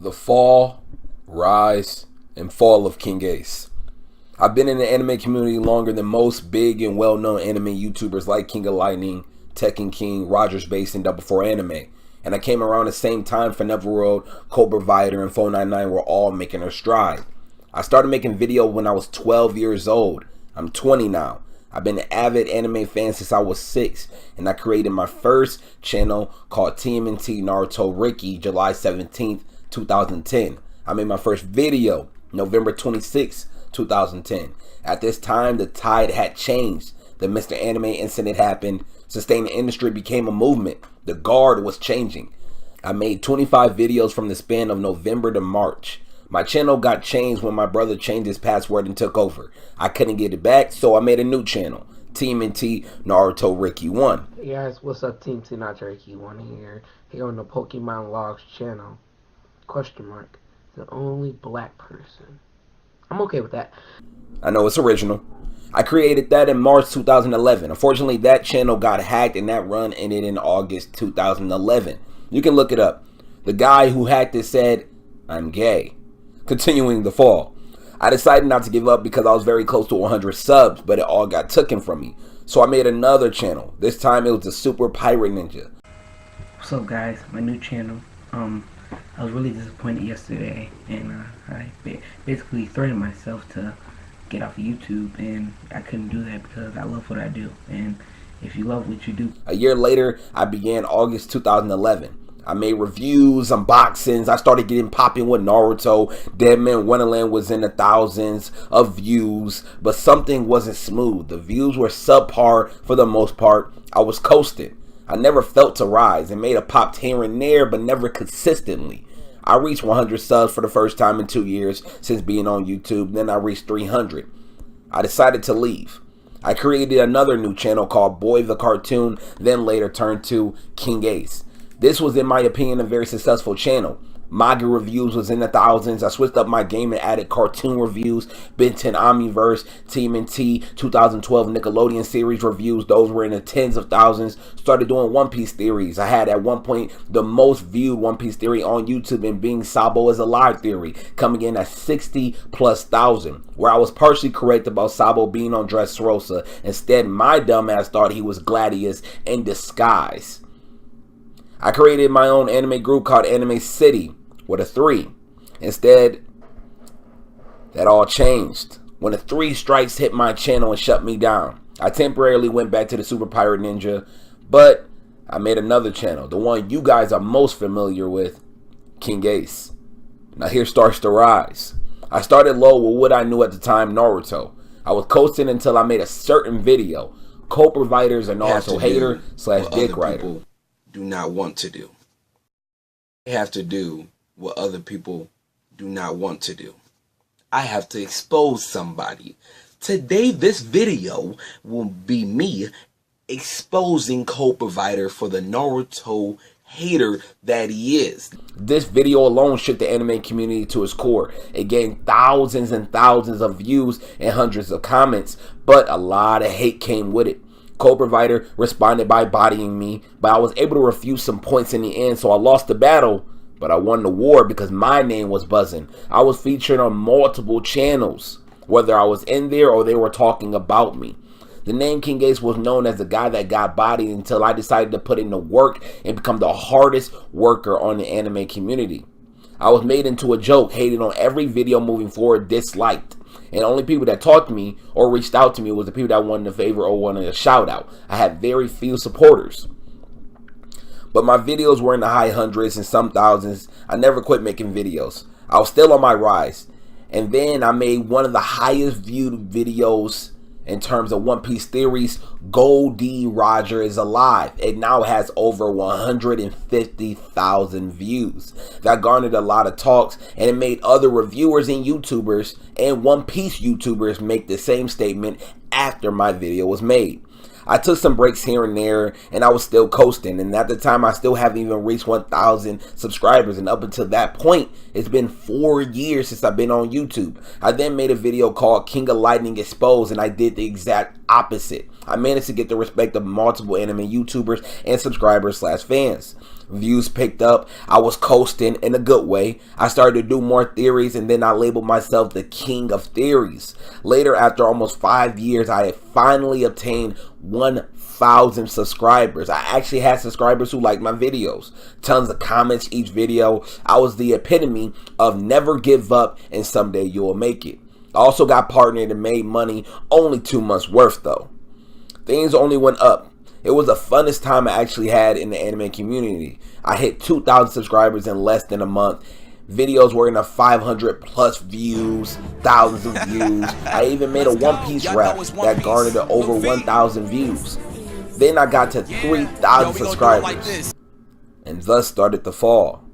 The fall, rise, and fall of KingAce. I've been in the anime community longer than most big and well-known anime YouTubers like King of Lightning, Tekken King, Rogers Base, and Double 4 Anime. And I came around the same time for Neverworld, Cobra Vider, and 499 were all making their stride. I started making video when I was 12 years old. I'm 20 now. I've been an avid anime fan since I was 6, and I created my first channel called TMNT Naruto Riki July 17th, 2010. I made my first video November 26, 2010. At this time, the tide had changed. The Mr. Anime incident happened. Sustained industry became a movement. The guard was changing. I made 25 videos from the span of November to March. My channel got changed when my brother changed his password and took over. I couldn't get it back, so I made a new channel, TMNT Naruto Riki 1. Hey guys, what's up? TMNT Naruto Riki 1 here on the Pokemon Logs channel. Question mark. The only black person. I'm okay with that. I know it's original. I created that in March 2011. Unfortunately, that channel got hacked and that run ended in August 2011. You can look it up. The guy who hacked it said, "I'm gay." Continuing the fall. I decided not to give up because I was very close to 100 subs, but it all got taken from me. So I made another channel. This time it was the Super Pirate Ninja. What's up guys? My new channel. I was really disappointed yesterday, and I basically threatened myself to get off of YouTube, and I couldn't do that because I love what I do, and if you love what you do. A year later, I began August 2011. I made reviews, unboxings. I started getting popping with Naruto. Deadman Wonderland was in the thousands of views, but something wasn't smooth. The views were subpar for the most part. I was coasting. I never felt to rise and made a pop here and there, but never consistently. I reached 100 subs for the first time in 2 years since being on YouTube. Then I reached 300. I decided to leave. I created another new channel called Boy the Cartoon, then later turned to KingAce. This was, in my opinion, a very successful channel. Manga reviews was in the thousands. I switched up my game and added cartoon reviews, Ben 10 Omniverse, TMNT 2012 Nickelodeon series reviews. Those were in the tens of thousands. Started doing One Piece theories. I had at one point the most viewed One Piece theory on YouTube, and being Sabo is alive theory, coming in at 60,000+, where I was partially correct about Sabo being on Dressrosa. Instead, my dumbass thought he was Gladius in disguise. I created my own anime group called Anime City with a 3. Instead, that all changed when the 3 strikes hit my channel and shut me down. I temporarily went back to the Super Pirate Ninja, but I made another channel, the one you guys are most familiar with, KingAce. Now here starts the rise. I started low with what I knew at the time, Naruto. I was coasting until I made a certain video, co-providers and also hater / dick writer. Do not want to do. I have to do what other people do not want to do. I have to expose somebody. Today, this video will be me exposing co-provider for the Naruto hater that he is. This video alone shook the anime community to its core. It gained thousands and thousands of views and hundreds of comments, but a lot of hate came with it. Co-provider responded by bodying me, but I was able to refuse some points in the end, so I lost the battle, but I won the war because my name was buzzing. I was featured on multiple channels, whether I was in there or they were talking about me. The name KingAce was known as the guy that got bodied until I decided to put in the work and become the hardest worker on the anime community. I was made into a joke, hated on every video moving forward, disliked. And only people that talked to me or reached out to me was the people that wanted a favor or wanted a shout out. I had very few supporters. But my videos were in the high hundreds and some thousands. I never quit making videos. I was still on my rise. And then I made one of the highest viewed videos in terms of One Piece theories, Goldie Roger is alive. It now has over 150,000 views. That garnered a lot of talks, and it made other reviewers and YouTubers and One Piece YouTubers make the same statement after my video was made. I took some breaks here and there, and I was still coasting, and at the time I still haven't even reached 1,000 subscribers, and up until that point it's been 4 years since I've been on YouTube. I then made a video called King of Lightning Exposed, and I did the exact opposite. I managed to get the respect of multiple anime YouTubers and subscribers / fans. Views picked up. I was coasting in a good way. I started to do more theories, and then I labeled myself the king of theories. Later, after almost 5 years, I had finally obtained 1,000 subscribers. I actually had subscribers who liked my videos. Tons of comments each video. I was the epitome of never give up and someday you will make it. I also got partnered and made money, only 2 months worth though. Things only went up. It was the funnest time I actually had in the anime community. I hit 2,000 subscribers in less than a month. Videos were in the 500 plus views, thousands of views. I even made a One Piece rap that garnered over 1,000 views. Then I got to 3,000 subscribers and thus started to fall.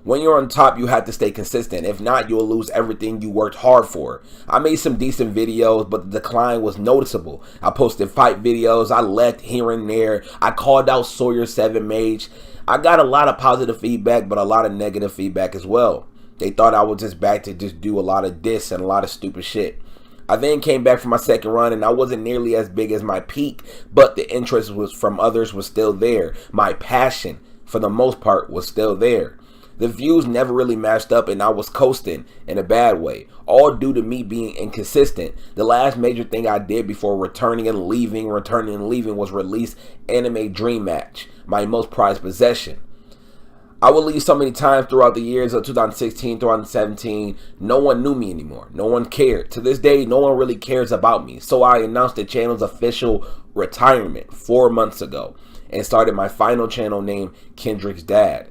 When you're on top, you have to stay consistent. If not, you'll lose everything you worked hard for. I made some decent videos, but the decline was noticeable. I posted fight videos. I left here and there. I called out Sawyer 7 Mage. I got a lot of positive feedback, but a lot of negative feedback as well. They thought I was just back to just do a lot of diss and a lot of stupid shit. I then came back for my second run, and I wasn't nearly as big as my peak, but the interest was from others was still there. My passion, for the most part, was still there. The views never really matched up, and I was coasting in a bad way, all due to me being inconsistent. The last major thing I did before returning and leaving was release Anime Dream Match, my most prized possession. I would leave so many times throughout the years of 2016, 2017. No one knew me anymore. No one cared. To this day, no one really cares about me. So I announced the channel's official retirement 4 months ago and started my final channel named Kendrick's Dad.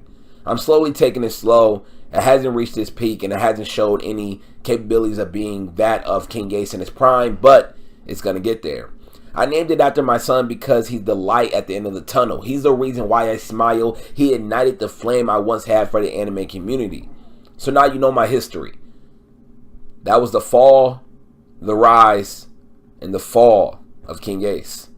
I'm slowly taking it slow. It hasn't reached its peak, and it hasn't showed any capabilities of being that of KingAce in its prime, but it's going to get there. I named it after my son because he's the light at the end of the tunnel. He's the reason why I smile. He ignited the flame I once had for the anime community. So now you know my history. That was the fall, the rise, and the fall of KingAce.